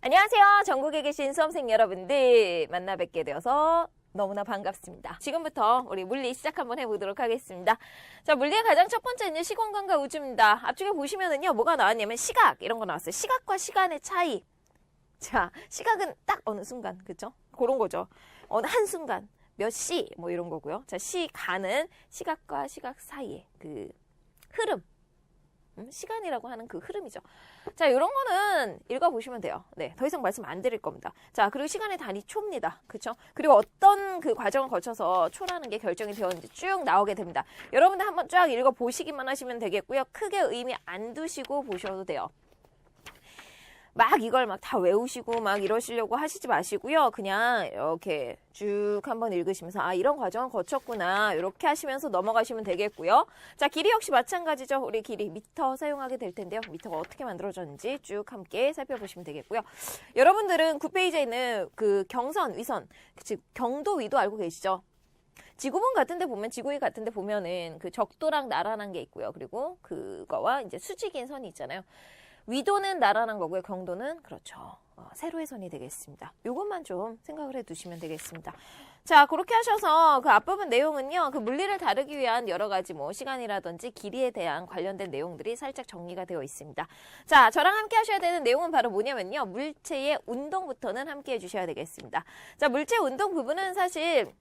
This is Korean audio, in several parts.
안녕하세요. 전국에 계신 수험생 여러분들 만나 뵙게 되어서 너무나 반갑습니다. 지금부터 우리 물리 시작 한번 해보도록 하겠습니다. 자, 물리의 가장 첫 번째는 시공간과 우주입니다. 앞쪽에 보시면은요, 뭐가 나왔냐면 시각 이런 거 나왔어요. 시각과 시간의 차이. 자, 시각은 딱 어느 순간, 그쵸? 그런 거죠. 어느 한 순간, 몇 시, 뭐 이런 거고요. 자, 시간은 시각과 시각 사이의 그 흐름. 시간이라고 하는 그 흐름이죠. 자, 이런 거는 읽어보시면 돼요. 네, 더 이상 말씀 안 드릴 겁니다. 자, 그리고 시간의 단위 초입니다. 그쵸? 그리고 어떤 그 과정을 거쳐서 초라는 게 결정이 되었는지 쭉 나오게 됩니다. 여러분들 한번 쫙 읽어보시기만 하시면 되겠고요. 크게 의미 안 두시고 보셔도 돼요. 막 이걸 막 다 외우시고 막 이러시려고 하시지 마시고요. 그냥 이렇게 쭉 한번 읽으시면서 아, 이런 과정을 거쳤구나. 이렇게 하시면서 넘어가시면 되겠고요. 자, 길이 역시 마찬가지죠. 우리 길이 미터 사용하게 될 텐데요. 미터가 어떻게 만들어졌는지 쭉 함께 살펴보시면 되겠고요. 여러분들은 9페이지에 있는 그 경선, 위선, 즉 경도, 위도 알고 계시죠? 지구본 같은 데 보면, 지구위 같은 데 보면은 그 적도랑 나란한 게 있고요. 그리고 그거와 이제 수직인 선이 있잖아요. 위도는 나란한 거고요. 경도는 그렇죠. 세로의 선이 되겠습니다. 이것만 좀 생각을 해두시면 되겠습니다. 자, 그렇게 하셔서 그 앞부분 내용은요. 그 물리를 다루기 위한 여러 가지 뭐 시간이라든지 길이에 대한 관련된 내용들이 살짝 정리가 되어 있습니다. 자, 저랑 함께 하셔야 되는 내용은 바로 뭐냐면요. 물체의 운동부터는 함께 해주셔야 되겠습니다. 자, 물체 운동 부분은 사실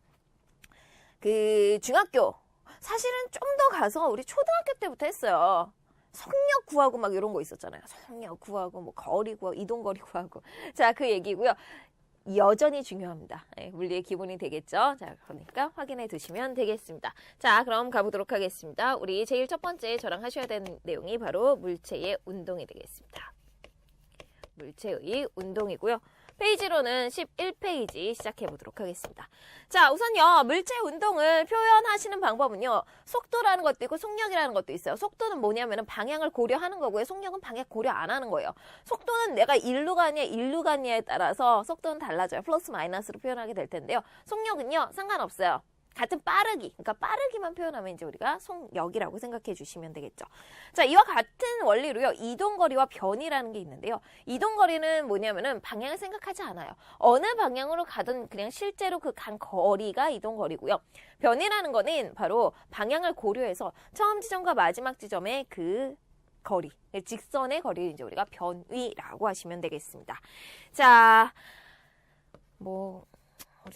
그 중학교 사실은 좀 더 가서 우리 초등학교 때부터 했어요. 속력 구하고 막 이런 거 있었잖아요. 속력 구하고 뭐 거리 구하고 이동거리 구하고. 자, 그 얘기고요. 여전히 중요합니다. 네, 물리의 기본이 되겠죠. 자, 그러니까 확인해 두시면 되겠습니다. 자, 그럼 가보도록 하겠습니다. 우리 제일 첫 번째 저랑 하셔야 되는 내용이 바로 물체의 운동이 되겠습니다. 물체의 운동이고요. 페이지로는 11페이지 시작해 보도록 하겠습니다. 자, 우선요, 물체 운동을 표현하시는 방법은요, 속도라는 것도 있고 속력이라는 것도 있어요. 속도는 뭐냐면은 방향을 고려하는 거고요. 속력은 방향 고려 안 하는 거예요. 속도는 내가 일로 가냐, 일로 가냐에 따라서 속도는 달라져요. 플러스 마이너스로 표현하게 될 텐데요. 속력은요, 상관없어요. 같은 빠르기, 그러니까 빠르기만 표현하면 이제 우리가 속력이라고 생각해 주시면 되겠죠. 자, 이와 같은 원리로요, 이동거리와 변이라는 게 있는데요. 이동거리는 뭐냐면은 방향을 생각하지 않아요. 어느 방향으로 가든 그냥 실제로 그 간 거리가 이동거리고요. 변이라는 거는 바로 방향을 고려해서 처음 지점과 마지막 지점의 그 거리, 직선의 거리를 이제 우리가 변위라고 하시면 되겠습니다. 자,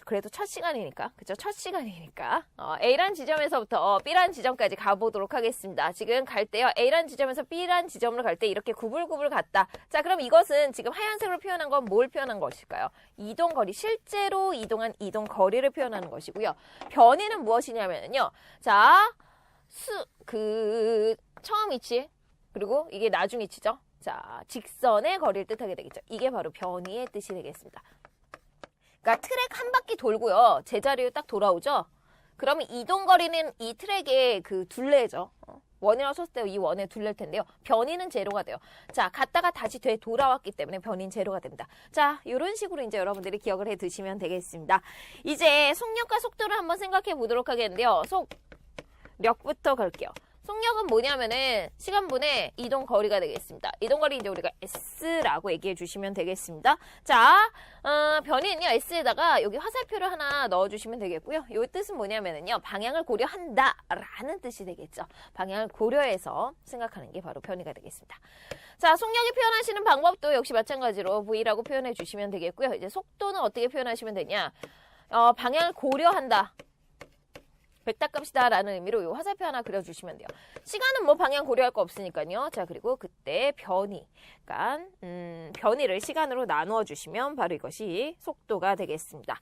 그래도 첫 시간이니까, 그죠? 첫 시간이니까 A란 지점에서부터 B란 지점까지 가보도록 하겠습니다. 지금 갈 때요, A란 지점에서 B란 지점으로 갈 때 이렇게 구불구불 갔다. 자, 그럼 이것은 지금 하얀색으로 표현한 건 뭘 표현한 것일까요? 이동거리, 실제로 이동한 이동거리를 표현하는 것이고요. 변이는 무엇이냐면요, 자, 처음 위치, 그리고 이게 나중 위치죠? 자, 직선의 거리를 뜻하게 되겠죠. 이게 바로 변이의 뜻이 되겠습니다. 그러니까 트랙 한 바퀴 돌고요. 제자리로 딱 돌아오죠. 그러면 이동거리는 이 트랙의 그 둘레죠. 원이라고 썼을 때 이 원의 둘레일 텐데요. 변이는 제로가 돼요. 자, 갔다가 다시 되돌아왔기 때문에 변이는 제로가 됩니다. 자, 이런 식으로 이제 여러분들이 기억을 해 두시면 되겠습니다. 이제 속력과 속도를 한번 생각해 보도록 하겠는데요. 속력부터 갈게요. 속력은 뭐냐면은 시간분의 이동거리가 되겠습니다. 이동거리 이제 우리가 S라고 얘기해 주시면 되겠습니다. 자, 변이는요, S에다가 여기 화살표를 하나 넣어주시면 되겠고요. 이 뜻은 뭐냐면은요, 방향을 고려한다 라는 뜻이 되겠죠. 방향을 고려해서 생각하는 게 바로 변이가 되겠습니다. 자, 속력이 표현하시는 방법도 역시 마찬가지로 V라고 표현해 주시면 되겠고요. 이제 속도는 어떻게 표현하시면 되냐? 방향을 고려한다. 백닥값이다 라는 의미로 이 화살표 하나 그려주시면 돼요. 시간은 뭐 방향 고려할 거 없으니까요. 자, 그리고 그때 변이, 그러니까 변이를 시간으로 나누어 주시면 바로 이것이 속도가 되겠습니다.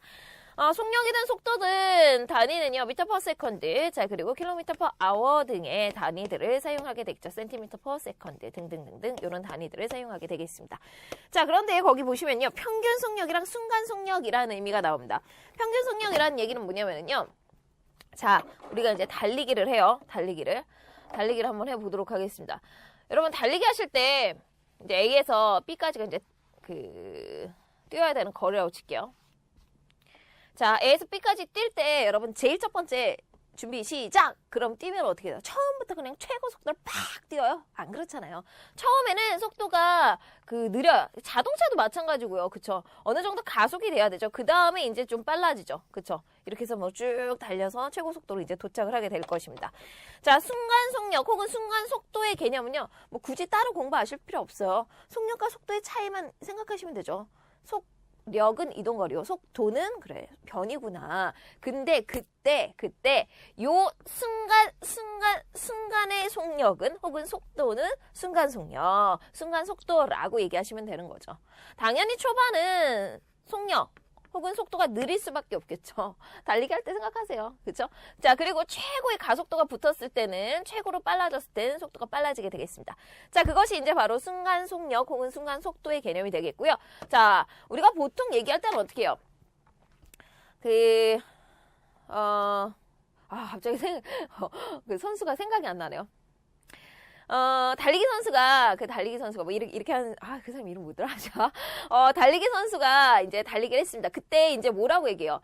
속력이든 속도든 단위는요, 미터 퍼 세컨드, 자, 그리고 킬로미터 퍼 아워 등의 단위들을 사용하게 되겠죠. 센티미터 퍼 세컨드 등등등등 이런 단위들을 사용하게 되겠습니다. 자, 그런데 거기 보시면요, 평균 속력이랑 순간 속력이라는 의미가 나옵니다. 평균 속력이라는 얘기는 뭐냐면요, 자, 우리가 이제 달리기를 해요. 달리기를 한번 해보도록 하겠습니다. 여러분, 달리기 하실 때 이제 A에서 B까지가 이제 뛰어야 되는 거리라고 칠게요. 자, A에서 B까지 뛸 때 여러분 제일 첫 번째 준비 시작! 그럼 뛰면 어떻게 돼요? 처음부터 그냥 최고 속도를 팍 뛰어요? 안 그렇잖아요. 처음에는 속도가 느려요. 자동차도 마찬가지고요. 그쵸? 어느 정도 가속이 돼야 되죠. 그 다음에 이제 좀 빨라지죠. 그쵸? 이렇게 해서 뭐 쭉 달려서 최고 속도로 이제 도착을 하게 될 것입니다. 자, 순간 속력 혹은 순간 속도의 개념은요. 뭐 굳이 따로 공부하실 필요 없어요. 속력과 속도의 차이만 생각하시면 되죠. 속력은 이동거리요. 속도는 그래 변이구나. 근데 그때 요 순간의 속력은 혹은 속도는 순간 속력, 순간 속도라고 얘기하시면 되는 거죠. 당연히 초반은 속력 혹은 속도가 느릴 수밖에 없겠죠. 달리기 할 때 생각하세요. 그렇죠? 자, 그리고 최고의 가속도가 붙었을 때는 최고로 빨라졌을 때는 속도가 빨라지게 되겠습니다. 자, 그것이 이제 바로 순간 속력 혹은 순간 속도의 개념이 되겠고요. 자, 우리가 보통 얘기할 때는 어떻게 해요? 갑자기 그 선수가 생각이 안 나네요. 달리기 선수가 뭐 이렇게 하는, 그 사람 이름 뭐더라? 달리기 선수가 이제 달리기를 했습니다. 그때 이제 뭐라고 얘기해요?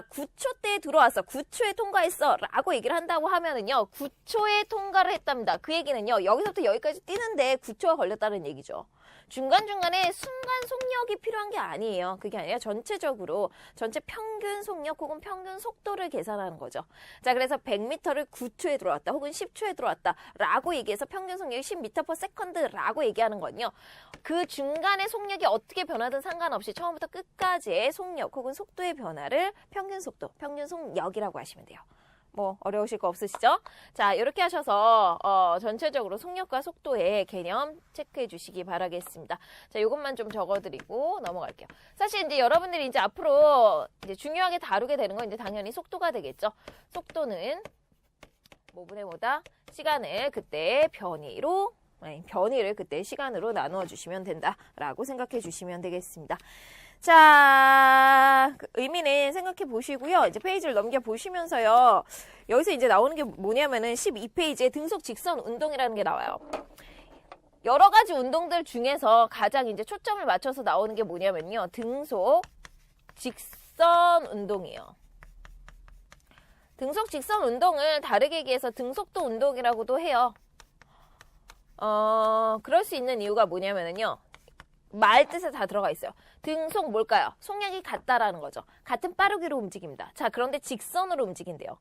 9초 때 들어왔어. 9초에 통과했어. 라고 얘기를 한다고 하면은요, 9초에 통과를 했답니다. 그 얘기는요, 여기서부터 여기까지 뛰는데 9초가 걸렸다는 얘기죠. 중간중간에 순간 속력이 필요한 게 아니에요. 그게 아니라 전체적으로 전체 평균 속력 혹은 평균 속도를 계산하는 거죠. 자, 그래서 100m를 9초에 들어왔다 혹은 10초에 들어왔다 라고 얘기해서 평균 속력이 10m/s 라고 얘기하는 건요. 그 중간에 속력이 어떻게 변하든 상관없이 처음부터 끝까지의 속력 혹은 속도의 변화를 평균 속도, 평균 속력이라고 하시면 돼요. 뭐 어려우실 거 없으시죠? 자, 이렇게 하셔서 전체적으로 속력과 속도의 개념 체크해 주시기 바라겠습니다. 자, 이것만 좀 적어드리고 넘어갈게요. 사실 이제 여러분들이 이제 앞으로 이제 중요하게 다루게 되는 건 이제 당연히 속도가 되겠죠. 속도는 뭐분의 뭐다? 시간을 그때 변이를 그때 시간으로 나누어 주시면 된다라고 생각해 주시면 되겠습니다. 자, 그 의미는 생각해 보시고요. 이제 페이지를 넘겨 보시면서요. 여기서 이제 나오는 게 뭐냐면은 12페이지에 등속 직선 운동이라는 게 나와요. 여러 가지 운동들 중에서 가장 이제 초점을 맞춰서 나오는 게 뭐냐면요. 등속 직선 운동이에요. 등속 직선 운동을 다르게 얘기해서 등속도 운동이라고도 해요. 그럴 수 있는 이유가 뭐냐면은요. 말 뜻에 다 들어가 있어요. 등속 뭘까요? 속력이 같다라는 거죠. 같은 빠르기로 움직입니다. 자, 그런데 직선으로 움직인대요.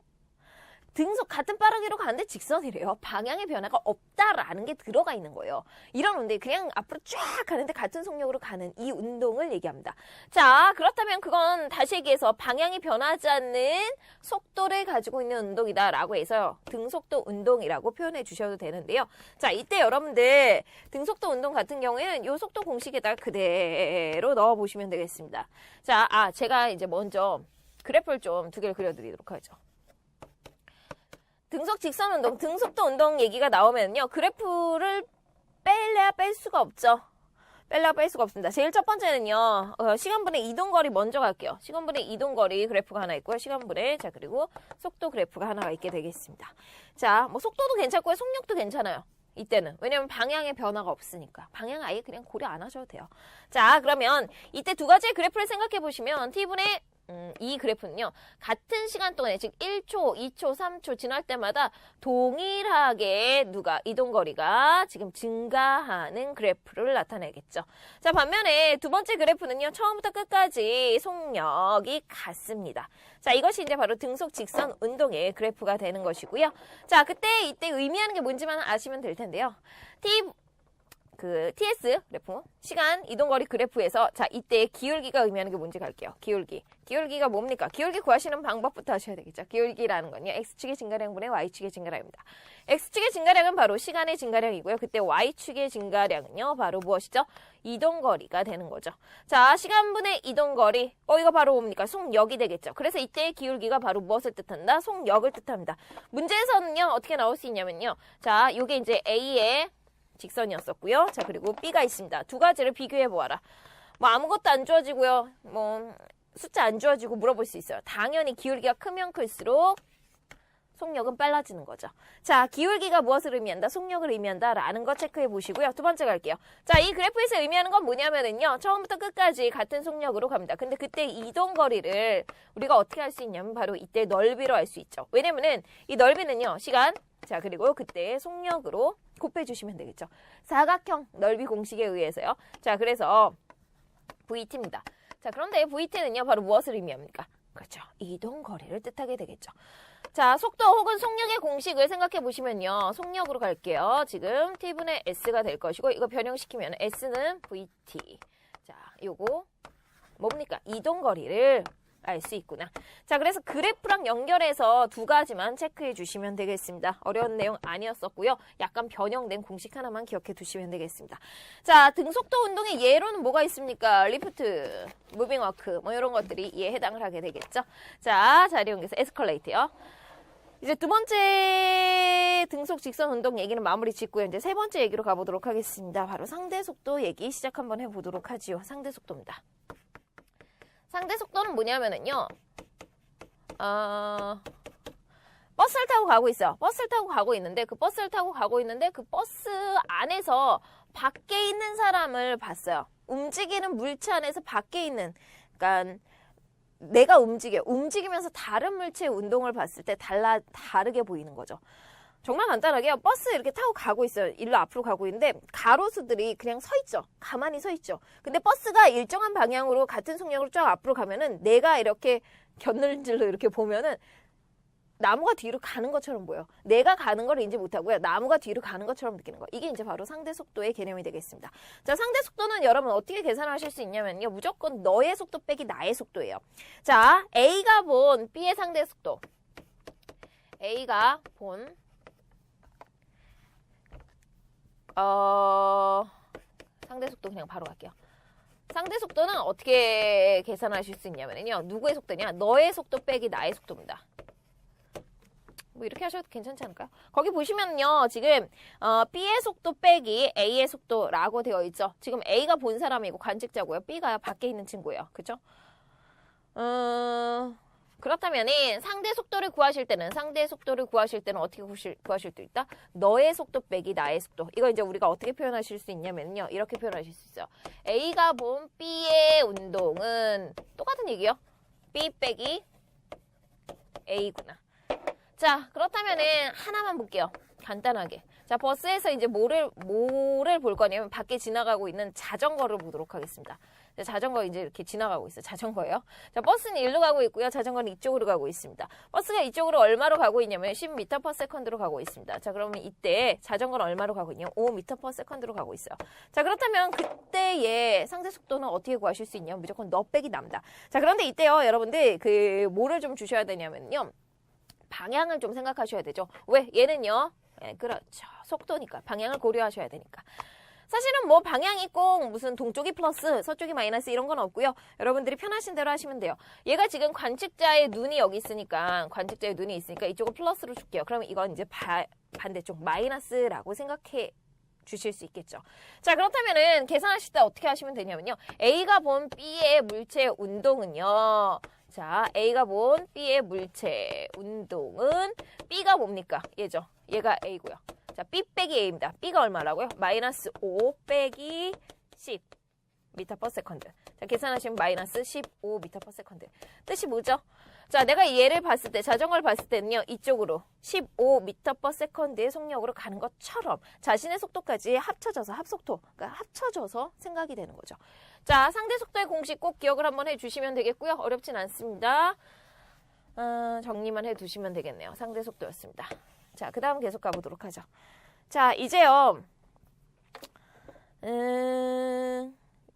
등속 같은 빠르기로 가는데 직선이래요. 방향의 변화가 없다라는 게 들어가 있는 거예요. 이런 운동, 그냥 앞으로 쫙 가는데 같은 속력으로 가는 이 운동을 얘기합니다. 자, 그렇다면 그건 다시 얘기해서 방향이 변하지 않는 속도를 가지고 있는 운동이다라고 해서요. 등속도 운동이라고 표현해 주셔도 되는데요. 자, 이때 여러분들 등속도 운동 같은 경우에는 이 속도 공식에다가 그대로 넣어 보시면 되겠습니다. 자, 제가 이제 먼저 그래프를 좀 2개를 그려드리도록 하죠. 등속 직선 운동, 등속도 운동 얘기가 나오면요. 그래프를 뺄래야 뺄 수가 없죠. 뺄래야 뺄 수가 없습니다. 제일 첫 번째는요. 시간분의 이동거리 먼저 갈게요. 시간분의 이동거리 그래프가 하나 있고요. 시간분의, 자, 그리고 속도 그래프가 하나가 있게 되겠습니다. 자, 뭐 속도도 괜찮고요. 속력도 괜찮아요. 이때는. 왜냐면 방향의 변화가 없으니까. 방향 아예 그냥 고려 안 하셔도 돼요. 자, 그러면 이때 2가지의 그래프를 생각해 보시면 T분의 이 그래프는요. 같은 시간 동안에 즉 1초, 2초, 3초 지날 때마다 동일하게 이동거리가 지금 증가하는 그래프를 나타내겠죠. 자, 반면에 2번째 그래프는요. 처음부터 끝까지 속력이 같습니다. 자, 이것이 이제 바로 등속 직선 운동의 그래프가 되는 것이고요. 자, 이때 의미하는 게 뭔지만 아시면 될 텐데요. TS 그래프, 시간 이동거리 그래프에서 자, 이때 기울기가 의미하는 게 뭔지 갈게요. 기울기가 뭡니까? 기울기 구하시는 방법부터 하셔야 되겠죠. 기울기라는 건요. X축의 증가량분의 Y축의 증가량입니다. X축의 증가량은 바로 시간의 증가량이고요. 그때 Y축의 증가량은요. 바로 무엇이죠? 이동거리가 되는 거죠. 자, 시간분의 이동거리. 이거 바로 뭡니까? 속력이 되겠죠. 그래서 이때의 기울기가 바로 무엇을 뜻한다? 속력을 뜻합니다. 문제에서는요. 어떻게 나올 수 있냐면요. 자, 요게 이제 A의 직선이었었고요. 자, 그리고 B가 있습니다. 2가지를 비교해 보아라. 뭐 아무것도 안 주어지고요. 뭐 숫자 안 주어지고 물어볼 수 있어요. 당연히 기울기가 크면 클수록 속력은 빨라지는 거죠. 자, 기울기가 무엇을 의미한다? 속력을 의미한다 라는 거 체크해 보시고요. 두 번째 갈게요. 자, 이 그래프에서 의미하는 건 뭐냐면은요. 처음부터 끝까지 같은 속력으로 갑니다. 근데 그때 이동 거리를 우리가 어떻게 할 수 있냐면 바로 이때 넓이로 알 수 있죠. 왜냐면은 이 넓이는요. 시간, 자, 그리고 그때의 속력으로 곱해 주시면 되겠죠. 사각형 넓이 공식에 의해서요. 자, 그래서 VT입니다. 자, 그런데 VT는요. 바로 무엇을 의미합니까? 그렇죠. 이동 거리를 뜻하게 되겠죠. 자, 속도 혹은 속력의 공식을 생각해 보시면요. 속력으로 갈게요. 지금 T분의 S가 될 것이고 이거 변형시키면 S는 VT. 자, 요거 뭡니까? 이동 거리를 알 수 있구나. 자, 그래서 그래프랑 연결해서 두 가지만 체크해 주시면 되겠습니다. 어려운 내용 아니었었고요. 약간 변형된 공식 하나만 기억해 두시면 되겠습니다. 자, 등속도 운동의 예로는 뭐가 있습니까? 리프트, 무빙워크 뭐 이런 것들이 이에 해당을 하게 되겠죠. 자, 자리 옮겨서 에스컬레이트요. 이제 두 번째 등속 직선 운동 얘기는 마무리 짓고요. 이제 세 번째 얘기로 가보도록 하겠습니다. 바로 상대 속도 얘기 시작 한번 해보도록 하지요. 상대 속도입니다. 상대 속도는 뭐냐면은요. 버스를 타고 가고 있어요. 버스를 타고 가고 있는데 그 버스 안에서 밖에 있는 사람을 봤어요. 움직이는 물체 안에서 밖에 있는, 그러니까 내가 움직이면서 다른 물체의 운동을 봤을 때 다르게 보이는 거죠. 정말 간단하게요. 버스 이렇게 타고 가고 있어요. 일로 앞으로 가고 있는데 가로수들이 그냥 서 있죠. 가만히 서 있죠. 근데 버스가 일정한 방향으로 같은 속력으로 쫙 앞으로 가면은 내가 이렇게 곁눈질로 이렇게 보면은 나무가 뒤로 가는 것처럼 보여. 내가 가는 걸 인지 못하고요. 나무가 뒤로 가는 것처럼 느끼는 거. 이게 이제 바로 상대 속도의 개념이 되겠습니다. 자, 상대 속도는 여러분 어떻게 계산하실 수 있냐면요. 무조건 너의 속도 빼기 나의 속도예요. 자, A가 본 B의 상대 속도. A가 본 상대 속도 그냥 바로 갈게요. 상대 속도는 어떻게 계산하실 수 있냐면요. 누구의 속도냐? 너의 속도 빼기 나의 속도입니다. 뭐 이렇게 하셔도 괜찮지 않을까요? 거기 보시면요. 지금 B의 속도 빼기 A의 속도라고 되어 있죠. 지금 A가 본 사람이고 관측자고요. B가 밖에 있는 친구예요. 그죠? 그렇다면은 상대 속도를 구하실 때는 어떻게 구하실 수 있다? 너의 속도 빼기 나의 속도. 이거 이제 우리가 어떻게 표현하실 수 있냐면요. 이렇게 표현하실 수 있어요. A가 본 B의 운동은 똑같은 얘기요. B 빼기 A구나. 자, 그렇다면은 하나만 볼게요. 간단하게. 자, 버스에서 이제 뭐를 볼 거냐면 밖에 지나가고 있는 자전거를 보도록 하겠습니다. 자, 자전거 이제 이렇게 지나가고 있어요. 자전거예요. 자, 버스는 일로 가고 있고요. 자전거는 이쪽으로 가고 있습니다. 버스가 이쪽으로 얼마로 가고 있냐면 10m/s로 가고 있습니다. 자, 그러면 이때 자전거는 얼마로 가고 있냐면 5m/s로 가고 있어요. 자, 그렇다면 그때의 상대 속도는 어떻게 구하실 수 있냐면 무조건 너 빼기 남다. 자, 그런데 이때요. 여러분들 뭐를 좀 주셔야 되냐면요. 방향을 좀 생각하셔야 되죠. 왜? 얘는요. 네, 그렇죠. 속도니까. 방향을 고려하셔야 되니까. 사실은 뭐 방향이 꼭 무슨 동쪽이 플러스, 서쪽이 마이너스 이런 건 없고요. 여러분들이 편하신 대로 하시면 돼요. 얘가 지금 관측자의 눈이 여기 있으니까, 이쪽은 플러스로 줄게요. 그러면 이건 이제 반대쪽 마이너스라고 생각해 주실 수 있겠죠. 자, 그렇다면은 계산하실 때 어떻게 하시면 되냐면요. A가 본 B의 물체 운동은요. 자, A가 본 B의 물체 운동은 B가 뭡니까? 얘죠. 얘가 A고요. 자, B 빼기 A입니다. B가 얼마라고요? 마이너스 5 빼기 10 m/s. 자, 계산하시면 마이너스 15 m/s. 뜻이 뭐죠? 자, 내가 얘를 봤을 때, 자전거를 봤을 때는요, 이쪽으로 15 m/s의 속력으로 가는 것처럼 자신의 속도까지 그러니까 합쳐져서 생각이 되는 거죠. 자, 상대 속도의 공식 꼭 기억을 한번 해주시면 되겠고요. 어렵진 않습니다. 정리만 해두시면 되겠네요. 상대 속도였습니다. 자, 그 다음 계속 가보도록 하죠. 자, 이제요.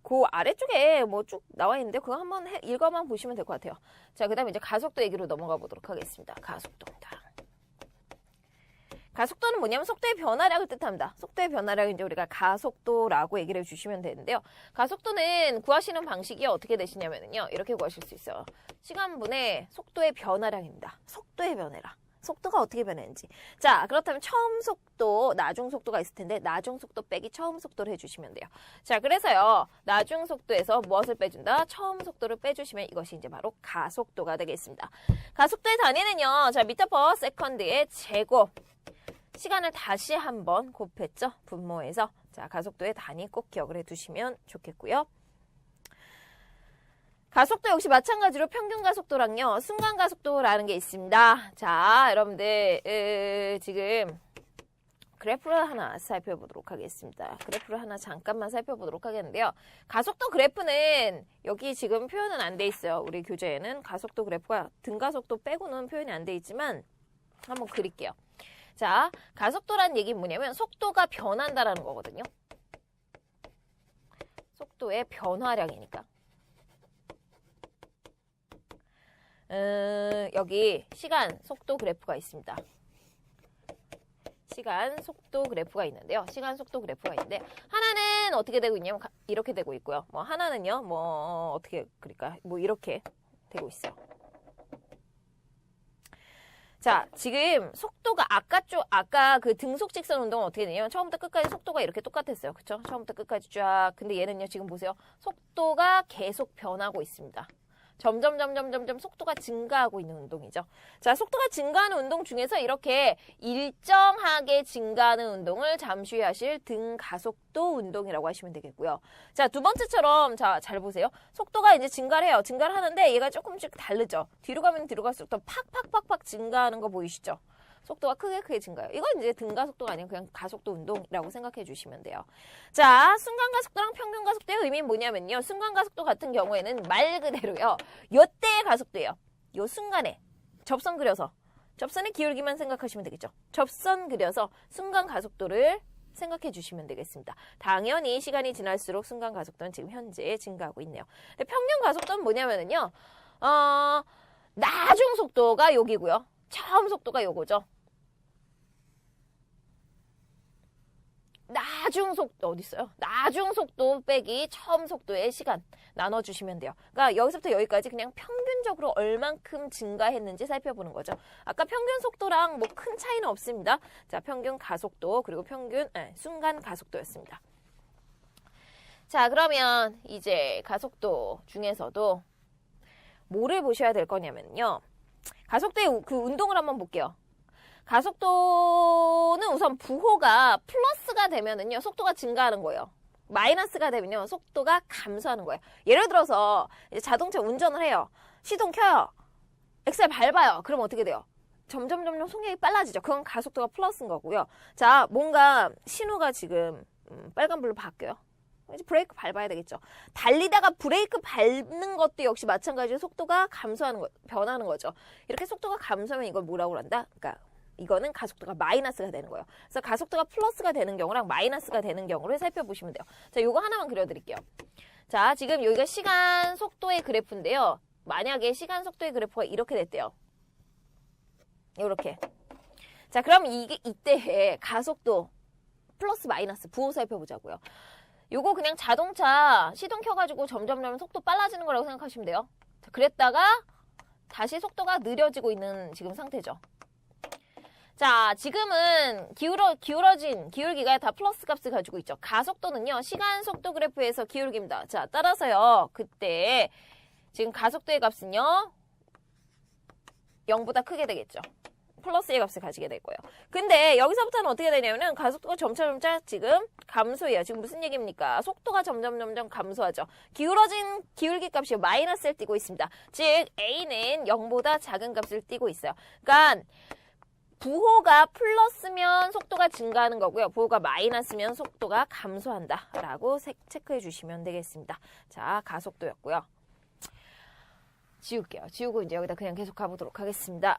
그 아래쪽에 뭐 쭉 나와 있는데 그거 한번 읽어만 보시면 될 것 같아요. 자, 그 다음에 이제 가속도 얘기로 넘어가 보도록 하겠습니다. 가속도입니다. 가속도는 뭐냐면 속도의 변화량을 뜻합니다. 속도의 변화량을 이제 우리가 가속도라고 얘기를 해주시면 되는데요. 가속도는 구하시는 방식이 어떻게 되시냐면요. 이렇게 구하실 수 있어요. 시간분의 속도의 변화량입니다. 속도의 변화량. 속도가 어떻게 변했는지. 자, 그렇다면 처음 속도, 나중 속도가 있을 텐데 나중 속도 빼기 처음 속도를 해주시면 돼요. 자, 그래서요. 나중 속도에서 무엇을 빼준다? 처음 속도를 빼주시면 이것이 이제 바로 가속도가 되겠습니다. 가속도의 단위는요. 자, 미터 퍼 세컨드의 제곱. 시간을 다시 한번 곱했죠. 분모해서. 자, 가속도의 단위 꼭 기억을 해두시면 좋겠고요. 가속도 역시 마찬가지로 평균 가속도랑요. 순간 가속도라는 게 있습니다. 자, 여러분들 지금 그래프를 하나 살펴보도록 하겠습니다. 그래프를 하나 잠깐만 살펴보도록 하겠는데요. 가속도 그래프는 여기 지금 표현은 안 돼 있어요. 우리 교재에는 가속도 그래프가 등가속도 빼고는 표현이 안 돼 있지만 한번 그릴게요. 자, 가속도란 얘기는 뭐냐면 속도가 변한다라는 거거든요. 속도의 변화량이니까. 여기 시간 속도 그래프가 있습니다. 시간 속도 그래프가 있는데요. 시간 속도 그래프가 있는데 하나는 어떻게 되고 있냐면 이렇게 되고 있고요. 뭐 하나는요. 뭐 어떻게 그럴까? 뭐 이렇게 되고 있어요. 자, 지금 속도가 아까 그 등속 직선 운동은 어떻게 되냐면 처음부터 끝까지 속도가 이렇게 똑같았어요. 그쵸? 처음부터 끝까지 쫙. 근데 얘는요. 지금 보세요. 속도가 계속 변하고 있습니다. 점점 속도가 증가하고 있는 운동이죠. 자, 속도가 증가하는 운동 중에서 이렇게 일정하게 증가하는 운동을 잠시 후에 하실 등가속도 운동이라고 하시면 되겠고요. 자, 두 번째처럼 자, 잘 보세요. 속도가 이제 증가를 해요. 증가를 하는데 얘가 조금씩 다르죠. 뒤로 가면 뒤로 갈수록 더 팍팍팍팍 증가하는 거 보이시죠? 속도가 크게 증가해요. 이건 이제 등가속도가 아니고 그냥 가속도 운동이라고 생각해 주시면 돼요. 자, 순간가속도랑 평균가속도의 의미는 뭐냐면요. 순간가속도 같은 경우에는 말 그대로요. 요때의 가속도예요. 요 순간에 접선 그려서 접선의 기울기만 생각하시면 되겠죠. 접선 그려서 순간가속도를 생각해 주시면 되겠습니다. 당연히 시간이 지날수록 순간가속도는 지금 현재 증가하고 있네요. 근데 평균가속도는 뭐냐면요. 나중 속도가 여기고요. 처음 속도가 요거죠. 나중 속도 어디 있어요? 나중 속도 빼기 처음 속도의 시간 나눠주시면 돼요. 그러니까 여기서부터 여기까지 그냥 평균적으로 얼만큼 증가했는지 살펴보는 거죠. 아까 평균 속도랑 뭐 큰 차이는 없습니다. 자, 평균 가속도 그리고 순간 가속도였습니다. 자, 그러면 이제 가속도 중에서도 뭐를 보셔야 될 거냐면요. 가속도의 그 운동을 한번 볼게요. 가속도는 우선 부호가 플러스가 되면은요, 속도가 증가하는 거예요. 마이너스가 되면요, 속도가 감소하는 거예요. 예를 들어서 이제 자동차 운전을 해요. 시동 켜요. 엑셀 밟아요. 그럼 어떻게 돼요? 점점 속력이 빨라지죠. 그건 가속도가 플러스인 거고요. 자, 뭔가 신호가 지금 빨간불로 바뀌어요. 이제 브레이크 밟아야 되겠죠. 달리다가 브레이크 밟는 것도 역시 마찬가지로 속도가 변하는 거죠. 이렇게 속도가 감소하면 이걸 뭐라고 한다? 그러니까 이거는 가속도가 마이너스가 되는 거예요. 그래서 가속도가 플러스가 되는 경우랑 마이너스가 되는 경우를 살펴보시면 돼요. 자, 요거 하나만 그려드릴게요. 자, 지금 여기가 시간 속도의 그래프인데요. 만약에 시간 속도의 그래프가 이렇게 됐대요. 이렇게. 자, 그럼 이때의 가속도 플러스 마이너스 부호 살펴보자고요. 요거 그냥 자동차 시동 켜가지고 점점 속도 빨라지는 거라고 생각하시면 돼요. 자, 그랬다가 다시 속도가 느려지고 있는 지금 상태죠. 자, 지금은 기울어진 기울기가 다 플러스 값을 가지고 있죠. 가속도는요, 시간 속도 그래프에서 기울기입니다. 자, 따라서요, 그때 지금 가속도의 값은요, 0보다 크게 되겠죠. 플러스의 값을 가지게 될 거예요. 근데 여기서부터는 어떻게 되냐면은 가속도가 점차 지금 감소해요. 지금 무슨 얘기입니까? 속도가 점점 감소하죠. 기울어진 기울기 값이 마이너스를 띠고 있습니다. 즉 A는 0보다 작은 값을 띠고 있어요. 그러니까 부호가 플러스면 속도가 증가하는 거고요. 부호가 마이너스면 속도가 감소한다 라고 체크해 주시면 되겠습니다. 자, 가속도였고요. 지울게요. 지우고 이제 여기다 그냥 계속 가보도록 하겠습니다.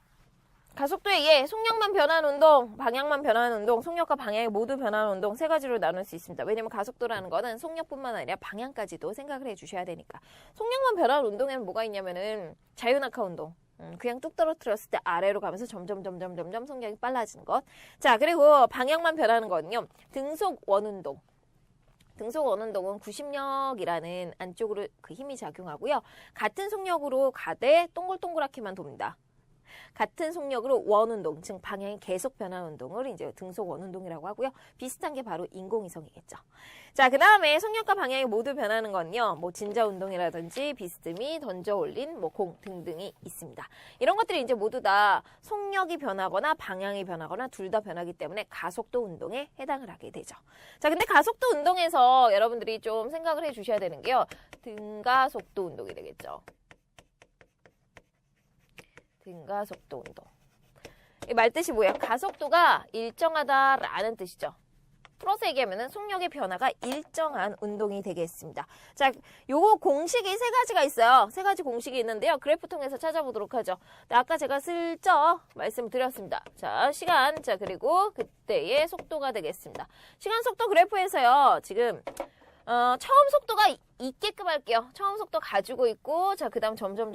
가속도에 의해 속력만 변하는 운동, 방향만 변하는 운동, 속력과 방향이 모두 변하는 운동 세 가지로 나눌 수 있습니다. 왜냐면 가속도라는 거는 속력뿐만 아니라 방향까지도 생각을 해주셔야 되니까. 속력만 변하는 운동에는 뭐가 있냐면은 자유낙하 운동. 그냥 뚝 떨어뜨렸을 때 아래로 가면서 점점 속력이 빨라지는 것. 자, 그리고 방향만 변하는 거는요. 등속 원운동. 등속 원운동은 구심력이라는 안쪽으로 그 힘이 작용하고요. 같은 속력으로 가되 동글동글하게만 돕니다. 같은 속력으로 원운동, 즉 방향이 계속 변하는 운동을 이제 등속 원운동이라고 하고요. 비슷한 게 바로 인공위성이겠죠. 자, 그 다음에 속력과 방향이 모두 변하는 건요. 뭐 진자 운동이라든지 비스듬히 던져 올린 뭐 공 등등이 있습니다. 이런 것들이 이제 모두 다 속력이 변하거나 방향이 변하거나 둘 다 변하기 때문에 가속도 운동에 해당을 하게 되죠. 자, 근데 가속도 운동에서 여러분들이 좀 생각을 해 주셔야 되는 게요. 등가속도 운동이 되겠죠. 등가속도 운동. 이 말뜻이 뭐예요? 가속도가 일정하다라는 뜻이죠. 풀어서 얘기하면 속력의 변화가 일정한 운동이 되겠습니다. 자, 요거 공식이 세 가지가 있어요. 세 가지 공식이 있는데요. 그래프 통해서 찾아보도록 하죠. 아까 제가 슬쩍 말씀드렸습니다. 자, 시간, 자, 그리고 그때의 속도가 되겠습니다. 시간 속도 그래프에서요. 지금 처음 속도가 있게끔 할게요. 처음 속도 가지고 있고, 자, 그 다음 점점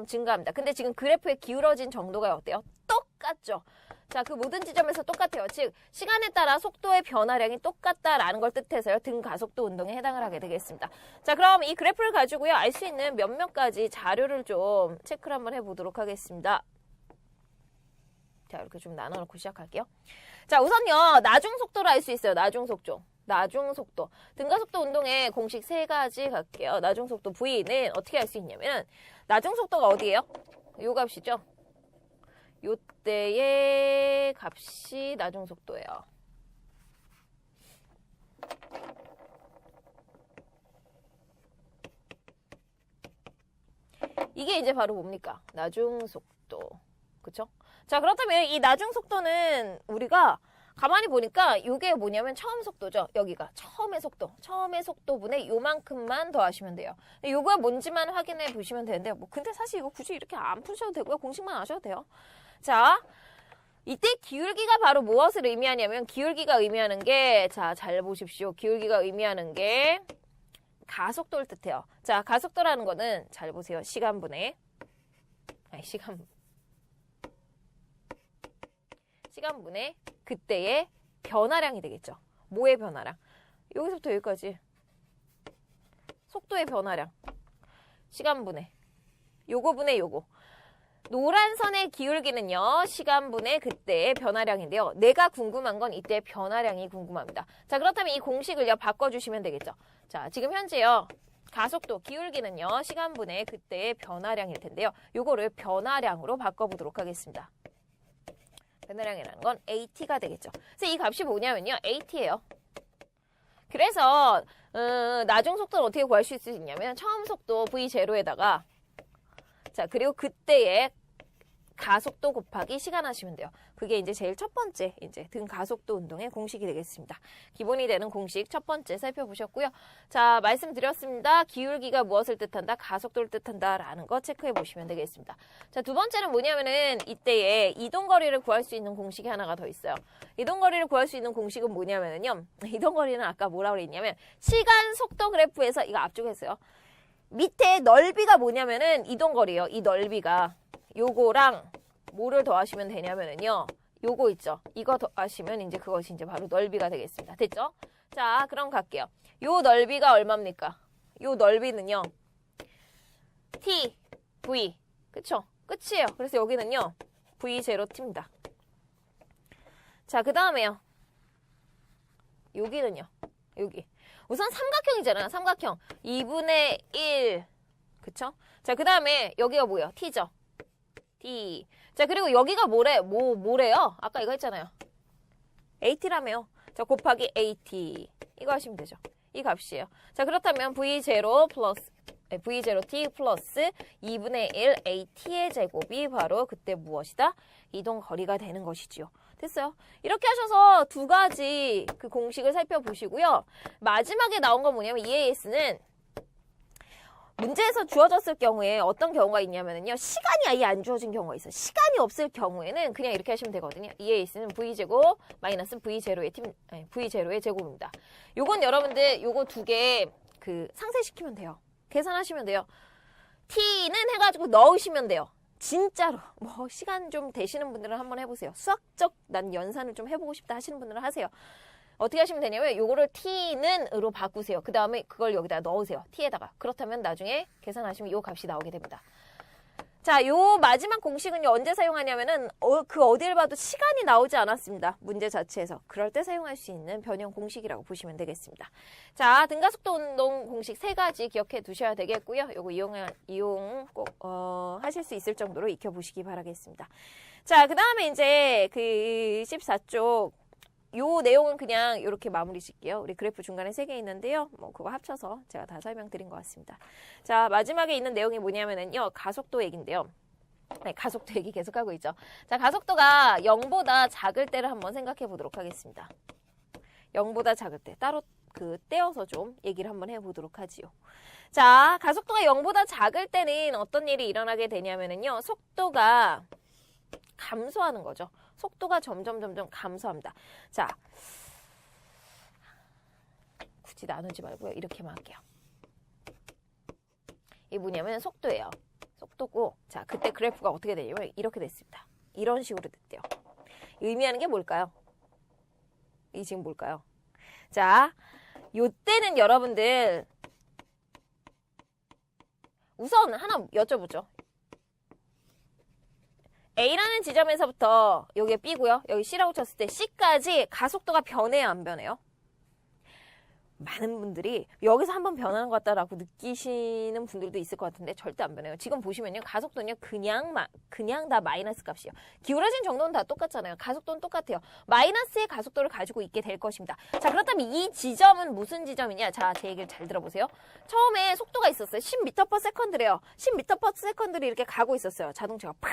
증가합니다. 근데 지금 그래프의 기울어진 정도가 어때요? 똑같죠? 자, 그 모든 지점에서 똑같아요. 즉, 시간에 따라 속도의 변화량이 똑같다라는 걸 뜻해서요. 등가속도 운동에 해당을 하게 되겠습니다. 자, 그럼 이 그래프를 가지고요. 알 수 있는 몇몇 가지 자료를 좀 체크를 한번 해보도록 하겠습니다. 자, 이렇게 좀 나눠놓고 시작할게요. 자, 우선요. 나중속도를 알 수 있어요. 나중속도. 나중속도. 등가속도 운동의 공식 세 가지 갈게요. 나중속도 V는 어떻게 알 수 있냐면, 나중속도가 어디예요? 요 값이죠. 요때의 값이 나중속도예요. 이게 이제 바로 뭡니까? 나중속도. 그쵸? 자, 그렇다면 이 나중속도는 우리가 가만히 보니까 이게 뭐냐면 처음 속도죠. 여기가 처음의 속도. 처음의 속도분의 요만큼만 더하시면 돼요. 요거가 뭔지만 확인해 보시면 되는데 뭐 근데 사실 이거 굳이 이렇게 안 푸셔도 되고요. 공식만 아셔도 돼요. 자, 이때 기울기가 바로 무엇을 의미하냐면 기울기가 의미하는 게 자, 잘 보십시오. 기울기가 의미하는 게 가속도를 뜻해요. 자, 가속도라는 거는 잘 보세요. 시간분의 시간분의 그때의 변화량이 되겠죠. 뭐의 변화량? 여기서부터 여기까지 속도의 변화량. 시간분의 요거분의 요거. 노란 선의 기울기는요. 시간분의 그때의 변화량인데요. 내가 궁금한 건 이때의 변화량이 궁금합니다. 자, 그렇다면 이 공식을요. 바꿔주시면 되겠죠. 자, 지금 현재요. 가속도 기울기는요. 시간분의 그때의 변화량일 텐데요. 요거를 변화량으로 바꿔보도록 하겠습니다. 변화량이라는 건 AT가 되겠죠. 그래서 이 값이 뭐냐면요. AT예요. 그래서 나중속도는 어떻게 구할 수 있느냐면 처음 속도 V0에다가 자, 그리고 그때의 가속도 곱하기 시간 하시면 돼요. 그게 이제 제일 첫 번째 이제 등가속도 운동의 공식이 되겠습니다. 기본이 되는 공식 첫 번째 살펴보셨고요. 자, 말씀드렸습니다. 기울기가 무엇을 뜻한다? 가속도를 뜻한다라는 거 체크해 보시면 되겠습니다. 자, 두 번째는 뭐냐면은 이때의 이동거리를 구할 수 있는 공식이 하나가 더 있어요. 이동거리를 구할 수 있는 공식은 뭐냐면은요. 이동거리는 아까 뭐라고 그랬냐면 시간 속도 그래프에서 이거 앞쪽에서요. 밑에 넓이가 뭐냐면은 이동거리예요. 이 넓이가 요거랑 뭐를 더하시면 되냐면은요. 요거 있죠. 이거 더하시면 이제 그것이 이제 바로 넓이가 되겠습니다. 됐죠? 자, 그럼 갈게요. 요 넓이가 얼마입니까? 요 넓이는요. T, V. 그쵸? 끝이에요. 그래서 여기는요. V0T입니다. 자, 그 다음에요. 여기는요. 여기. 우선 삼각형이잖아요. 삼각형. 2분의 1. 그쵸? 자, 그 다음에 여기가 뭐예요? T죠? T. 자, 그리고 여기가 뭐래요? 아까 이거 했잖아요. AT라며요. 자, 곱하기 AT. 이거 하시면 되죠. 이 값이에요. 자, 그렇다면 V0T 플러스 2분의 1 AT의 제곱이 바로 그때 무엇이다? 이동 거리가 되는 것이지요. 됐어요. 이렇게 하셔서 두 가지 그 공식을 살펴보시고요. 마지막에 나온 건 뭐냐면 EAS는 문제에서 주어졌을 경우에 어떤 경우가 있냐면요. 시간이 아예 안 주어진 경우가 있어요. 시간이 없을 경우에는 그냥 이렇게 하시면 되거든요. EAS는 V제곱 마이너스 V0의 제곱입니다. 요건 여러분들 요거 두 개 그 상쇄시키면 돼요. 계산하시면 돼요. T는 해가지고 넣으시면 돼요. 진짜로 뭐 시간 좀 되시는 분들은 한번 해보세요. 수학적 난 연산을 좀 해보고 싶다 하시는 분들은 하세요. 어떻게 하시면 되냐면 요거를 T는으로 바꾸세요. 그 다음에 그걸 여기다 넣으세요. T에다가. 그렇다면 나중에 계산하시면 요 값이 나오게 됩니다. 자, 요 마지막 공식은 언제 사용하냐면은 그 어딜 봐도 시간이 나오지 않았습니다. 문제 자체에서. 그럴 때 사용할 수 있는 변형 공식이라고 보시면 되겠습니다. 자, 등가속도 운동 공식 3가지 기억해 두셔야 되겠고요. 요거 이용 꼭 하실 수 있을 정도로 익혀보시기 바라겠습니다. 자, 그 다음에 이제 그 14쪽 요 내용은 그냥 이렇게 마무리 짓게요. 우리 그래프 중간에 3개 있는데요. 뭐 그거 합쳐서 제가 다 설명드린 것 같습니다. 자, 마지막에 있는 내용이 뭐냐면은요. 가속도 얘기인데요. 네, 가속도 얘기 계속하고 있죠. 자, 가속도가 0보다 작을 때를 한번 생각해 보도록 하겠습니다. 0보다 작을 때 따로 떼어서 좀 얘기를 한번 해보도록 하지요. 자, 가속도가 0보다 작을 때는 어떤 일이 일어나게 되냐면은요. 속도가 감소하는 거죠. 속도가 점점 감소합니다. 자, 굳이 나누지 말고요. 이렇게만 할게요. 이게 뭐냐면 속도예요. 속도고, 자, 그때 그래프가 어떻게 되냐면 이렇게 됐습니다. 이런 식으로 됐대요. 의미하는 게 뭘까요? 이 지금 뭘까요? 자, 요때는 여러분들 우선 하나 여쭤보죠. A라는 지점에서부터 여기에 B고요. 여기 C라고 쳤을 때 C까지 가속도가 변해요, 안 변해요? 많은 분들이 여기서 한번 변하는 것 같다라고 느끼시는 분들도 있을 것 같은데 절대 안 변해요. 지금 보시면요. 가속도는요. 그냥 다 마이너스 값이에요. 기울어진 정도는 다 똑같잖아요. 가속도는 똑같아요. 마이너스의 가속도를 가지고 있게 될 것입니다. 자, 그렇다면 이 지점은 무슨 지점이냐? 자, 제 얘기를 잘 들어보세요. 처음에 속도가 있었어요. 10m/s래요. 10m/s를 이렇게 가고 있었어요. 자동차가 팍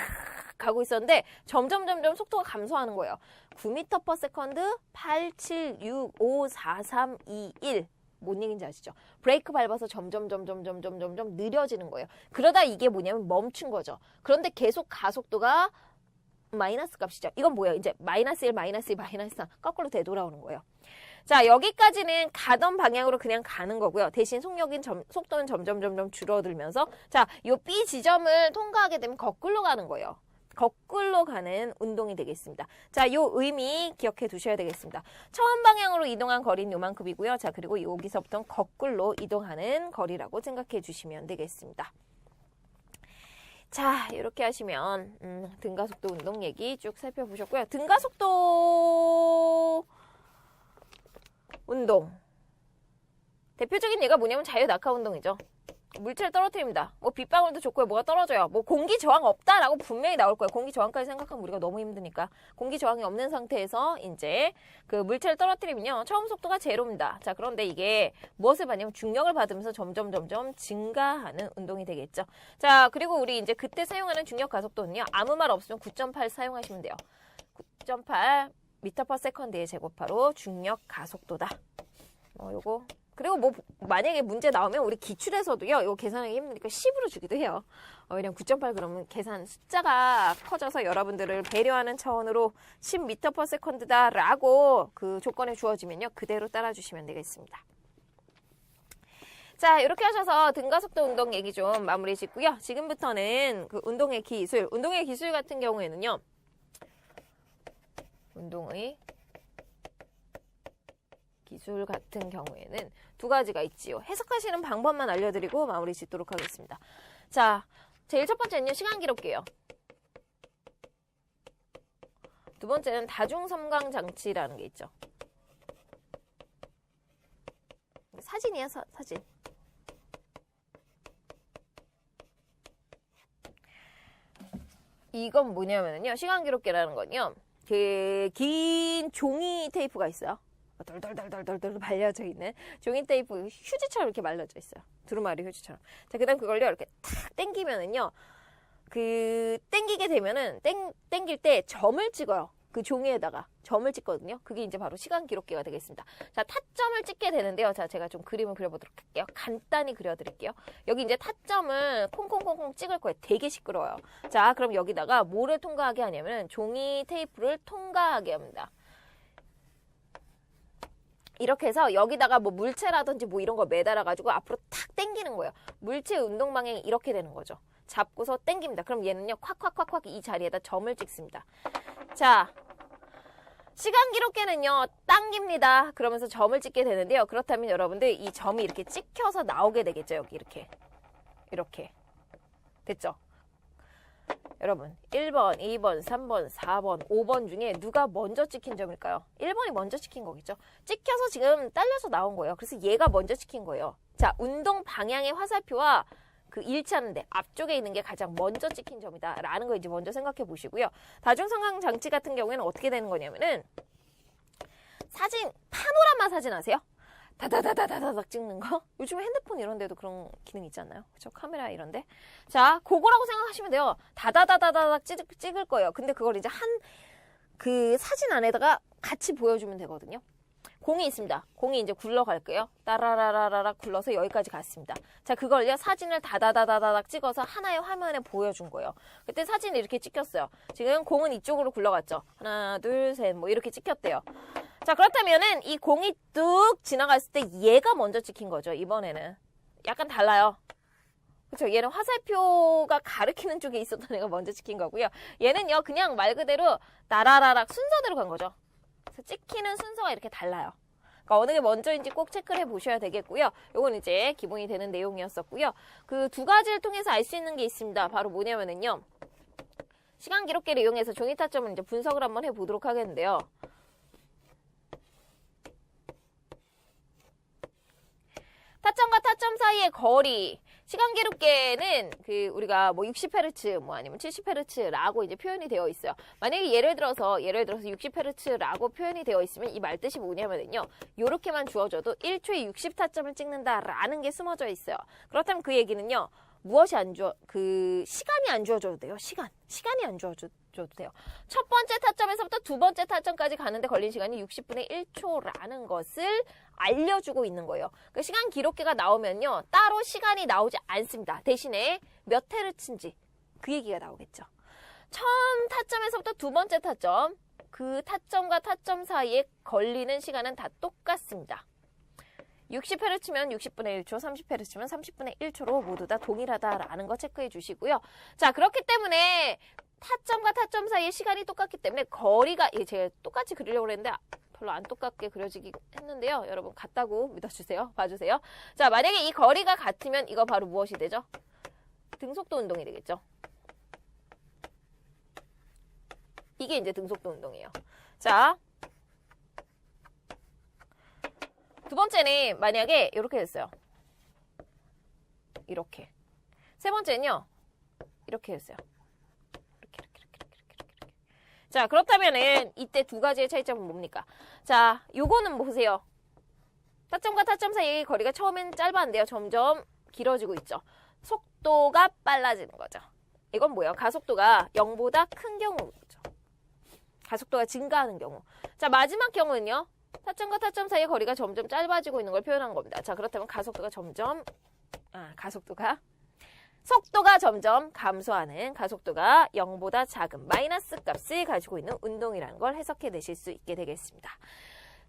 가고 있었는데 점점 속도가 감소하는 거예요. 9m/s 8, 7, 6, 5, 4, 3, 2, 1 뭔 얘기인지 아시죠? 브레이크 밟아서 점점 느려지는 거예요. 그러다 이게 뭐냐면 멈춘 거죠. 그런데 계속 가속도가 마이너스 값이죠. 이건 뭐예요? 이제 마이너스 1, 마이너스 2, 마이너스 3 거꾸로 되돌아오는 거예요. 자, 여기까지는 가던 방향으로 그냥 가는 거고요. 대신 속도는 점점 줄어들면서 자, 요 B 지점을 통과하게 되면 거꾸로 가는 거예요. 거꾸로 가는 운동이 되겠습니다. 자, 요 의미 기억해 두셔야 되겠습니다. 처음 방향으로 이동한 거리는 요만큼이고요. 자, 그리고 여기서부터 거꾸로 이동하는 거리라고 생각해 주시면 되겠습니다. 자, 이렇게 하시면 등가속도 운동 얘기 쭉 살펴보셨고요. 등가속도 운동 대표적인 예가 뭐냐면 자유낙하 운동이죠. 물체를 떨어뜨립니다. 뭐 빗방울도 좋고요. 뭐가 떨어져요. 뭐 공기 저항 없다라고 분명히 나올 거예요. 공기 저항까지 생각하면 우리가 너무 힘드니까. 공기 저항이 없는 상태에서 이제 그 물체를 떨어뜨리면요. 처음 속도가 제로입니다. 자, 그런데 이게 무엇을 받냐면 중력을 받으면서 점점 증가하는 운동이 되겠죠. 자, 그리고 우리 이제 그때 사용하는 중력 가속도는요. 아무 말 없으면 9.8 사용하시면 돼요. 9.8 m/s의 제곱하로 중력 가속도다. 요거 그리고 뭐 만약에 문제 나오면 우리 기출에서도요. 이거 계산하기 힘드니까 10으로 주기도 해요. 그냥 9.8 그러면 계산 숫자가 커져서 여러분들을 배려하는 차원으로 10m/s다 라고 그 조건에 주어지면요. 그대로 따라주시면 되겠습니다. 자, 이렇게 하셔서 등가속도 운동 얘기 좀 마무리 짓고요. 지금부터는 그 운동의 기술 같은 경우에는요. 운동의 기술 같은 경우에는 2가지가 있지요. 해석하시는 방법만 알려드리고 마무리 짓도록 하겠습니다. 자, 제일 첫 번째는요. 시간 기록기예요. 두 번째는 다중섬광 장치라는 게 있죠. 사진이야, 사진. 이건 뭐냐면요. 시간 기록기라는 건요. 그 긴 종이 테이프가 있어요. 덜덜덜 말려져 있는 종이 테이프 휴지처럼 이렇게 말려져 있어요. 두루마리 휴지처럼. 자, 그다음 그걸요 이렇게 탁 당기면은요, 그 당기게 되면은 당길 때 점을 찍어요. 그 종이에다가 점을 찍거든요. 그게 이제 바로 시간 기록기가 되겠습니다. 자, 타점을 찍게 되는데요. 자, 제가 좀 그림을 그려보도록 할게요. 간단히 그려드릴게요. 여기 이제 타점을 콩콩콩콩 찍을 거예요. 되게 시끄러워요. 자, 그럼 여기다가 뭐를 통과하게 하냐면 종이 테이프를 통과하게 합니다. 이렇게 해서 여기다가 뭐 물체라든지 뭐 이런 거 매달아가지고 앞으로 탁 당기는 거예요. 물체 운동 방향이 이렇게 되는 거죠. 잡고서 당깁니다. 그럼 얘는요, 콱콱콱콱 이 자리에다 점을 찍습니다. 자, 시간 기록계는요, 당깁니다. 그러면서 점을 찍게 되는데요. 그렇다면 여러분들 이 점이 이렇게 찍혀서 나오게 되겠죠. 여기 이렇게. 됐죠? 여러분 1번, 2번, 3번, 4번, 5번 중에 누가 먼저 찍힌 점일까요? 1번이 먼저 찍힌 거겠죠. 찍혀서 지금 딸려서 나온 거예요. 그래서 얘가 먼저 찍힌 거예요. 자, 운동 방향의 화살표와 그 일치하는데 앞쪽에 있는 게 가장 먼저 찍힌 점이다 라는 거 이제 먼저 생각해 보시고요. 다중성강 장치 같은 경우에는 어떻게 되는 거냐면은 사진, 파노라마 사진 아세요? 다다다다다닥 찍는 거? 요즘 핸드폰 이런 데도 그런 기능 있지 않나요? 그쵸? 카메라 이런 데. 자, 그거라고 생각하시면 돼요. 다다다다다닥 찍을 거예요. 근데 그걸 이제 그 사진 안에다가 같이 보여주면 되거든요. 공이 있습니다. 공이 이제 굴러갈게요. 따라라라라 굴러서 여기까지 갔습니다. 자, 그걸요, 사진을 다다다다닥 찍어서 하나의 화면에 보여준 거예요. 그때 사진이 이렇게 찍혔어요. 지금 공은 이쪽으로 굴러갔죠. 하나, 둘, 셋, 뭐 이렇게 찍혔대요. 자, 그렇다면은 이 공이 뚝 지나갔을 때 얘가 먼저 찍힌 거죠. 이번에는 약간 달라요. 그렇죠? 얘는 화살표가 가리키는 쪽에 있었던 애가 먼저 찍힌 거고요. 얘는요, 그냥 말 그대로 나라라락 순서대로 간 거죠. 그래서 찍히는 순서가 이렇게 달라요. 그러니까 어느 게 먼저인지 꼭 체크를 해보셔야 되겠고요. 요건 이제 기본이 되는 내용이었었고요. 그 두 가지를 통해서 알 수 있는 게 있습니다. 바로 뭐냐면은요, 시간 기록계를 이용해서 종이 타점을 이제 분석을 한번 해보도록 하겠는데요. 타점과 타점 사이의 거리. 시간 기록계는 그 우리가 뭐 60Hz 뭐 아니면 70Hz라고 이제 표현이 되어 있어요. 만약에 예를 들어서 60Hz라고 표현이 되어 있으면 이 말 뜻이 뭐냐면요. 요렇게만 주어져도 1초에 60타점을 찍는다라는 게 숨어져 있어요. 그렇다면 그 얘기는요. 무엇이 시간이 안 주어져도 돼요. 시간이 안 주어져도 돼요. 첫 번째 타점에서부터 두 번째 타점까지 가는데 걸린 시간이 60분의 1초라는 것을 알려주고 있는 거예요. 그 시간 기록계가 나오면요. 따로 시간이 나오지 않습니다. 대신에 몇 헤르츠인지 그 얘기가 나오겠죠. 처음 타점에서부터 두 번째 타점, 그 타점과 타점 사이에 걸리는 시간은 다 똑같습니다. 60Hz면 60분의 1초, 30Hz면 30분의 1초로 모두 다 동일하다라는 거 체크해 주시고요. 자, 그렇기 때문에 타점과 타점 사이의 시간이 똑같기 때문에 거리가, 제가 똑같이 그리려고 했는데 별로 안 똑같게 그려지긴 했는데요. 여러분 같다고 믿어주세요. 봐주세요. 자, 만약에 이 거리가 같으면 이거 바로 무엇이 되죠? 등속도 운동이 되겠죠. 이게 이제 등속도 운동이에요. 자, 두 번째는 만약에 이렇게 됐어요. 이렇게. 세 번째는요. 이렇게 됐어요. 이렇게. 자, 그렇다면은 이때 두 가지의 차이점은 뭡니까? 자, 요거는 보세요. 타점과 타점 사이의 거리가 처음엔 짧았는데요. 점점 길어지고 있죠. 속도가 빨라지는 거죠. 이건 뭐예요? 가속도가 0보다 큰 경우죠. 가속도가 증가하는 경우. 자, 마지막 경우는요. 타점과 타점 사이의 거리가 점점 짧아지고 있는 걸 표현한 겁니다. 자, 그렇다면 속도가 점점 감소하는, 가속도가 0보다 작은 마이너스 값을 가지고 있는 운동이라는 걸 해석해 내실 수 있게 되겠습니다.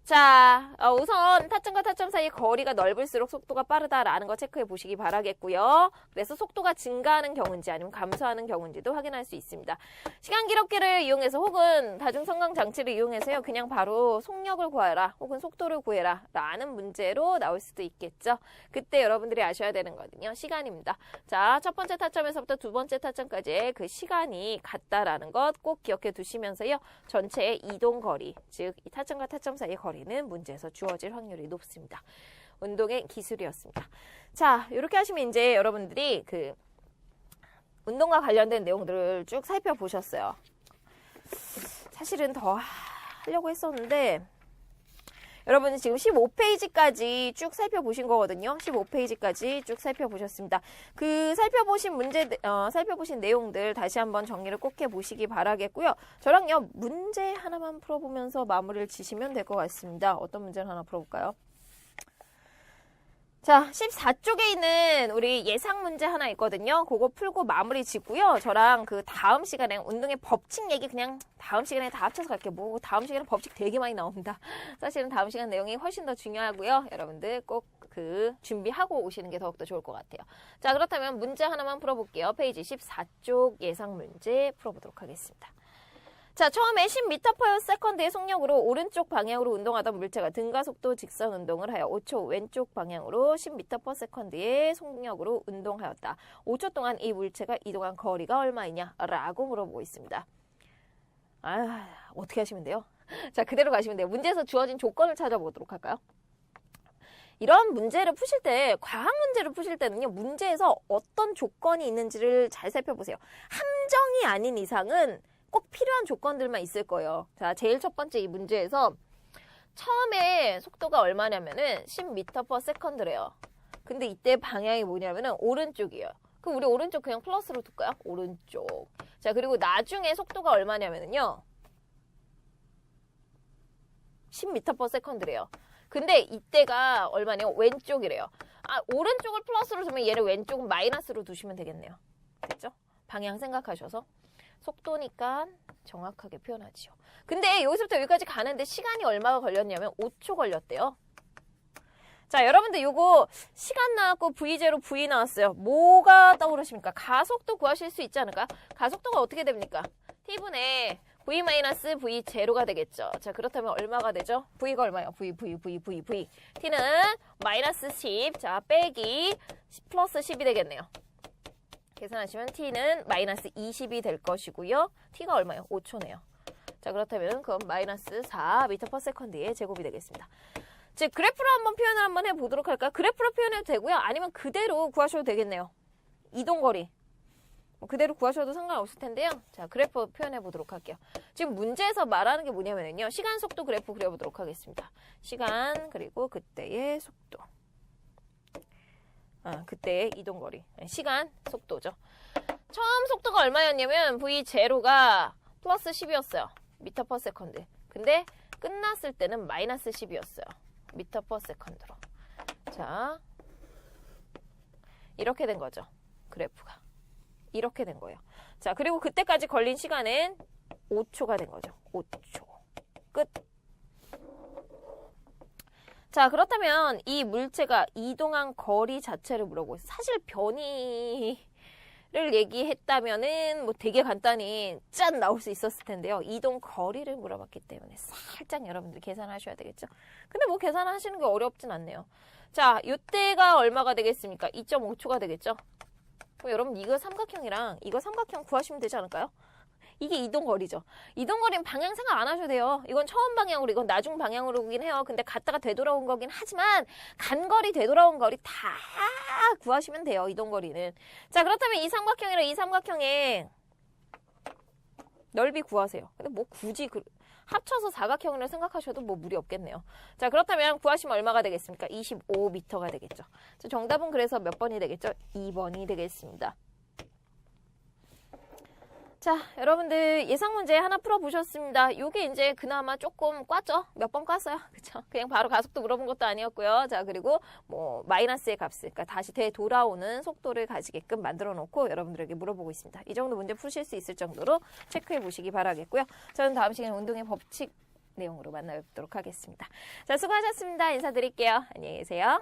자, 우선 타점과 타점 사이의 거리가 넓을수록 속도가 빠르다라는 거 체크해 보시기 바라겠고요. 그래서 속도가 증가하는 경우인지 아니면 감소하는 경우인지도 확인할 수 있습니다. 시간 기록계를 이용해서 혹은 다중성강 장치를 이용해서요. 그냥 바로 속력을 구하라 혹은 속도를 구해라 라는 문제로 나올 수도 있겠죠. 그때 여러분들이 아셔야 되는 거는요. 시간입니다. 자, 첫 번째 타점에서부터 두 번째 타점까지의 그 시간이 같다라는 것 꼭 기억해 두시면서요. 전체의 이동 거리, 즉 이 타점과 타점 사이의 거리 는 문제에서 주어질 확률이 높습니다. 운동의 기술이었습니다. 자, 이렇게 하시면 이제 여러분들이 그 운동과 관련된 내용들을 쭉 살펴보셨어요. 사실은 더 하려고 했었는데 여러분은 지금 15페이지까지 쭉 살펴보신 거거든요. 15페이지까지 쭉 살펴보셨습니다. 그 살펴보신 내용들 다시 한번 정리를 꼭 해보시기 바라겠고요. 저랑요, 문제 하나만 풀어보면서 마무리를 지시면 될 것 같습니다. 어떤 문제를 하나 풀어볼까요? 자, 14쪽에 있는 우리 예상 문제 하나 있거든요. 그거 풀고 마무리 짓고요. 저랑 그 다음 시간에 운동의 법칙 얘기 그냥 다음 시간에 다 합쳐서 갈게요. 뭐 다음 시간에 법칙 되게 많이 나옵니다. 사실은 다음 시간 내용이 훨씬 더 중요하고요. 여러분들 꼭 그 준비하고 오시는 게 더욱더 좋을 것 같아요. 자, 그렇다면 문제 하나만 풀어볼게요. 페이지 14쪽 예상 문제 풀어보도록 하겠습니다. 자, 처음에 10m/s의 속력으로 오른쪽 방향으로 운동하던 물체가 등가속도 직선 운동을 하여 5초 왼쪽 방향으로 10m/s의 속력으로 운동하였다. 5초 동안 이 물체가 이동한 거리가 얼마이냐? 라고 물어보고 있습니다. 어떻게 하시면 돼요? 자, 그대로 가시면 돼요. 문제에서 주어진 조건을 찾아보도록 할까요? 이런 문제를 푸실 때, 과학 문제를 푸실 때는요, 문제에서 어떤 조건이 있는지를 잘 살펴보세요. 함정이 아닌 이상은 꼭 필요한 조건들만 있을 거예요. 자, 제일 첫 번째 이 문제에서 처음에 속도가 얼마냐면은 10m/s래요. 근데 이때 방향이 뭐냐면은 오른쪽이에요. 그럼 우리 오른쪽 그냥 플러스로 둘까요? 오른쪽. 자, 그리고 나중에 속도가 얼마냐면은요, 10m/s래요. 근데 이때가 얼마냐요? 왼쪽이래요. 오른쪽을 플러스로 두면 얘를 왼쪽은 마이너스로 두시면 되겠네요. 됐죠? 방향 생각하셔서. 속도니까 정확하게 표현하지요. 근데 여기서부터 여기까지 가는데 시간이 얼마가 걸렸냐면 5초 걸렸대요. 자, 여러분들 요거 시간 나왔고 V0, V 나왔어요. 뭐가 떠오르십니까? 가속도 구하실 수 있지 않을까? 가속도가 어떻게 됩니까? T분의 V-V0가 되겠죠. 자, 그렇다면 얼마가 되죠? V가 얼마예요? V. T는 마이너스 10, 자, 빼기 플러스 10이 되겠네요. 계산하시면 T는 마이너스 20이 될 것이고요. T가 얼마예요? 5초네요. 자, 그렇다면 그건 마이너스 4m/s의 제곱이 되겠습니다. 즉, 그래프로 한번 표현을 한번 해보도록 할까요? 그래프로 표현해도 되고요. 아니면 그대로 구하셔도 되겠네요. 이동거리. 그대로 구하셔도 상관없을 텐데요. 자, 그래프 표현해 보도록 할게요. 지금 문제에서 말하는 게 뭐냐면요. 시간, 속도 그래프 그려보도록 하겠습니다. 시간, 그리고 그때의 속도. 그때의 이동거리. 시간, 속도죠. 처음 속도가 얼마였냐면 V0가 플러스 10이었어요. m/s. 근데 끝났을 때는 마이너스 10이었어요. m/s로. 자, 이렇게 된 거죠. 그래프가. 이렇게 된 거예요. 자, 그리고 그때까지 걸린 시간은 5초가 된 거죠. 5초. 끝. 자, 그렇다면 이 물체가 이동한 거리 자체를 물어보고 있어요. 사실 변이를 얘기했다면은 뭐 되게 간단히 짠 나올 수 있었을 텐데요. 이동 거리를 물어봤기 때문에 살짝 여러분들 계산하셔야 되겠죠. 근데 뭐 계산하시는 게 어렵진 않네요. 자, 이때가 얼마가 되겠습니까? 2.5초가 되겠죠. 그럼 여러분 이거 삼각형이랑 이거 삼각형 구하시면 되지 않을까요? 이게 이동거리죠. 이동거리는 방향 생각 안 하셔도 돼요. 이건 처음 방향으로, 이건 나중 방향으로긴 해요. 근데 갔다가 되돌아온 거긴 하지만 간 거리, 되돌아온 거리 다 구하시면 돼요. 이동거리는. 자, 그렇다면 이 삼각형이랑 이 삼각형의 넓이 구하세요. 근데 뭐 굳이 합쳐서 사각형이라 생각하셔도 뭐 무리 없겠네요. 자, 그렇다면 구하시면 얼마가 되겠습니까? 25m가 되겠죠. 자, 정답은 그래서 몇 번이 되겠죠? 2번이 되겠습니다. 자, 여러분들 예상 문제 하나 풀어보셨습니다. 요게 이제 그나마 조금 꽈죠? 몇 번 꽈어요? 그쵸? 그냥 바로 가속도 물어본 것도 아니었고요. 자, 그리고 뭐 마이너스의 값을, 그러니까 다시 되돌아오는 속도를 가지게끔 만들어 놓고 여러분들에게 물어보고 있습니다. 이 정도 문제 푸실 수 있을 정도로 체크해 보시기 바라겠고요. 저는 다음 시간에 운동의 법칙 내용으로 만나뵙도록 하겠습니다. 자, 수고하셨습니다. 인사드릴게요. 안녕히 계세요.